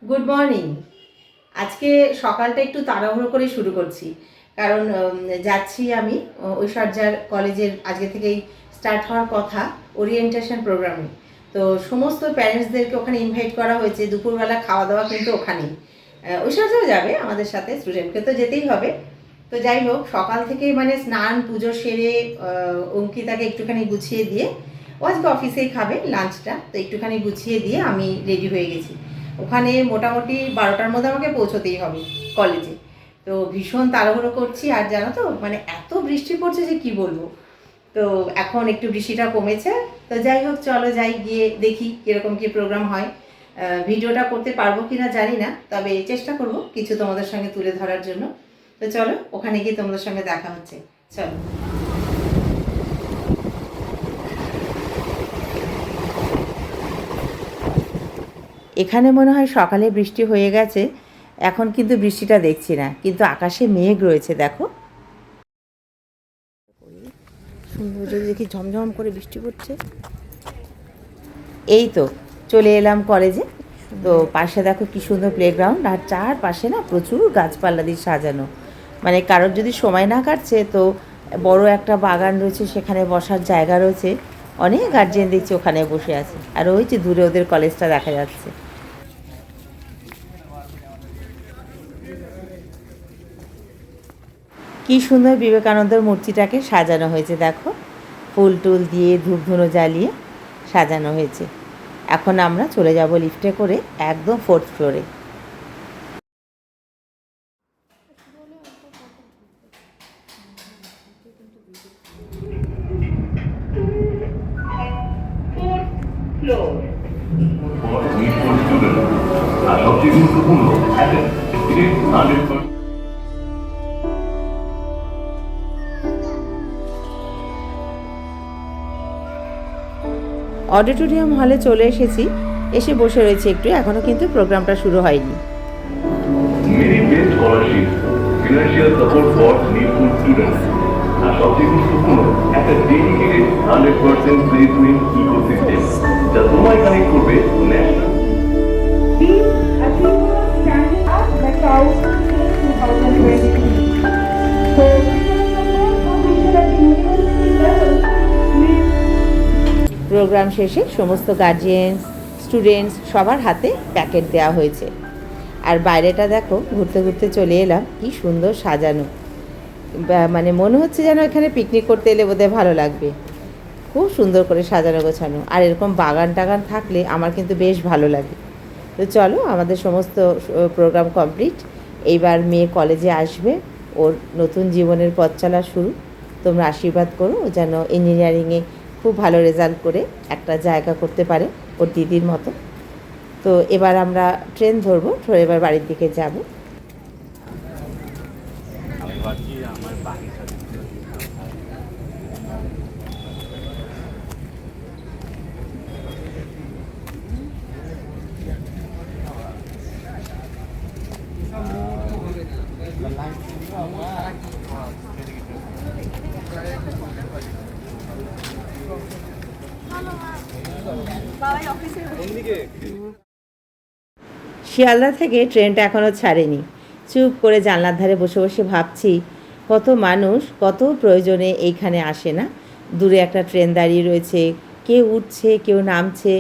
Good morning. আজকে সকালটা একটু তাড়াহুড়ো করে শুরু করছি, কারণ যাচ্ছি আমি ঐশ্বর্যার কলেজের আজকে থেকেই স্টার্ট হওয়ার কথা ওরিয়েন্টেশন প্রোগ্রামে। তো সমস্ত প্যারেন্টসদেরকে ওখানে ইনভাইট করা হয়েছে। দুপুরবেলা খাওয়া দাওয়া কিন্তু ওখানেই। ঐশ্বর্যাও যাবে আমাদের সাথে, স্টুডেন্টকে তো যেতেই হবে। তো যাই হোক, সকাল থেকে মানে স্নান পুজো সেরে অঙ্কিতাকে একটুখানি গুছিয়ে দিয়ে, ও আজকে অফিসেই খাবে লাঞ্চটা, তো একটুখানি গুছিয়ে দিয়ে আমি রেডি হয়ে গেছি। ওখানে মোটামুটি 12টার মধ্যে আমাকে পৌঁছতেই হবে কলেজে। তো ভীষণ তাড়াহুড়ো করছি, আর জানো তো মানে এত বৃষ্টি পড়ছে যে কি বলবো। তো এখন একটু বৃষ্টিটা কমেছে। তো যাই হোক, চলো যাই, গিয়ে দেখি কীরকম কী প্রোগ্রাম হয়। ভিডিওটা করতে পারবো কি না জানি না, তবে চেষ্টা করব কিছু তোমাদের সঙ্গে তুলে ধরার জন্য। তো চলো, ওখানে গিয়ে তোমাদের সঙ্গে দেখা হচ্ছে। চলো। এখানে মনে হয় সকালে বৃষ্টি হয়ে গেছে, এখন কিন্তু বৃষ্টিটা দেখছি না, কিন্তু আকাশে মেঘ রয়েছে, দেখো সুন্দর দেখি ঝমঝম করে বৃষ্টি পড়ছে। এই তো চলে এলাম কলেজে। তো পাশে দেখো কি সুন্দর প্লেগ্রাউন্ড, আর চারপাশে না প্রচুর গাছপালা দিয়ে সাজানো। মানে কারোর যদি সময় না কাটছে তো বড় একটা বাগান রয়েছে, সেখানে বসার জায়গা রয়েছে। অনেক গার্জিয়ান দেখছি ওখানে বসে আছে, আর ওই যে দূরে ওদের কলেজটা দেখা যাচ্ছে। কি সুন্দর বিবেকানন্দের মূর্তিটাকে সাজানো হয়েছে, দেখো ফুল টুল দিয়ে ধূপধুনো জ্বালিয়ে সাজানো হয়েছে। এখন আমরা চলে যাব লিফটে করে একদম 4th ফ্লোরে। অডিটোরিয়াম হলে চলে এসেছি, এসে বসে রয়েছে একটু, এখনও কিন্তু প্রোগ্রামটা শুরু হয়নি। Financial support for needful students, আর সবচেয়ে গুরুত্বপূর্ণ একটা ডেডিকেটেড 100% প্লেসমেন্ট ইকোসিস্টেম, যা তোমায় কানেক্ট করবে ন্যাশনাল। প্রোগ্রাম শেষে সমস্ত গার্জিয়ান, স্টুডেন্টস সবার হাতে প্যাকেট দেওয়া হয়েছে। আর বাইরেটা দেখো, ঘুরতে ঘুরতে চলে এলাম, কি সুন্দর সাজানো। মানে মনে হচ্ছে যেন এখানে পিকনিক করতে এলে বোধহয় ভালো লাগবে। খুব সুন্দর করে সাজানো গোছানো, আর এরকম বাগান টাগান থাকলে আমার কিন্তু বেশ ভালো লাগে। তো চলো, আমাদের সমস্ত প্রোগ্রাম কমপ্লিট। এইবার মেয়ে কলেজে আসবে, ওর নতুন জীবনের পথ চলা শুরু। তোমরা আশীর্বাদ করো ও যেন ইঞ্জিনিয়ারিংয়ে খুব ভালো রেজাল্ট করে একটা জায়গা করতে পারে ওর দিদির মতো। তো এবার আমরা ট্রেন ধরবো, ধরে এবার বাড়ির দিকে যাব। শিয়ালদা থেকে ট্রেনটা এখনও ছাড়েনি। চুপ করে জানলার ধারে বসে বসে ভাবছি, কত মানুষ কত প্রয়োজনে এইখানে আসে না। দূরে একটা ট্রেন দাঁড়িয়ে রয়েছে, কেউ উঠছে কেউ নামছে,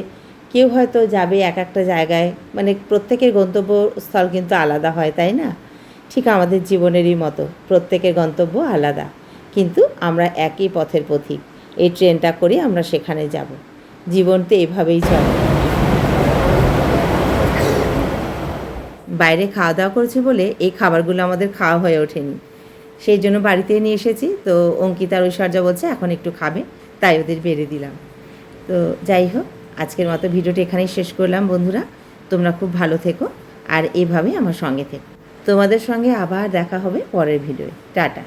কেউ হয়তো যাবে এক একটা জায়গায়। মানে প্রত্যেকের গন্তব্যস্থল কিন্তু আলাদা হয়, তাই না? ঠিক আমাদের জীবনেরই মতো, প্রত্যেকের গন্তব্য আলাদা, কিন্তু আমরা একই পথের পথিক। এই ট্রেনটা করে আমরা সেখানে যাব। জীবন তো এভাবেই চলে। বাইরে খাওয়া দাওয়া করেছি বলে এই খাবারগুলো আমাদের খাওয়া হয়ে ওঠেনি, সেই জন্য বাড়িতে নিয়ে এসেছি। তো অঙ্কিতা আর ঐশ্বর্যা বলছে এখন একটু খাবে, তাই ওদের বেড়ে দিলাম। তো যাই হোক, আজকের মতো ভিডিওটা এখানেই শেষ করলাম। বন্ধুরা, তোমরা খুব ভালো থেকো, আর এভাবেই আমার সঙ্গে থেকো। তোমাদের সঙ্গে আবার দেখা হবে পরের ভিডিওয়ে। টাটা।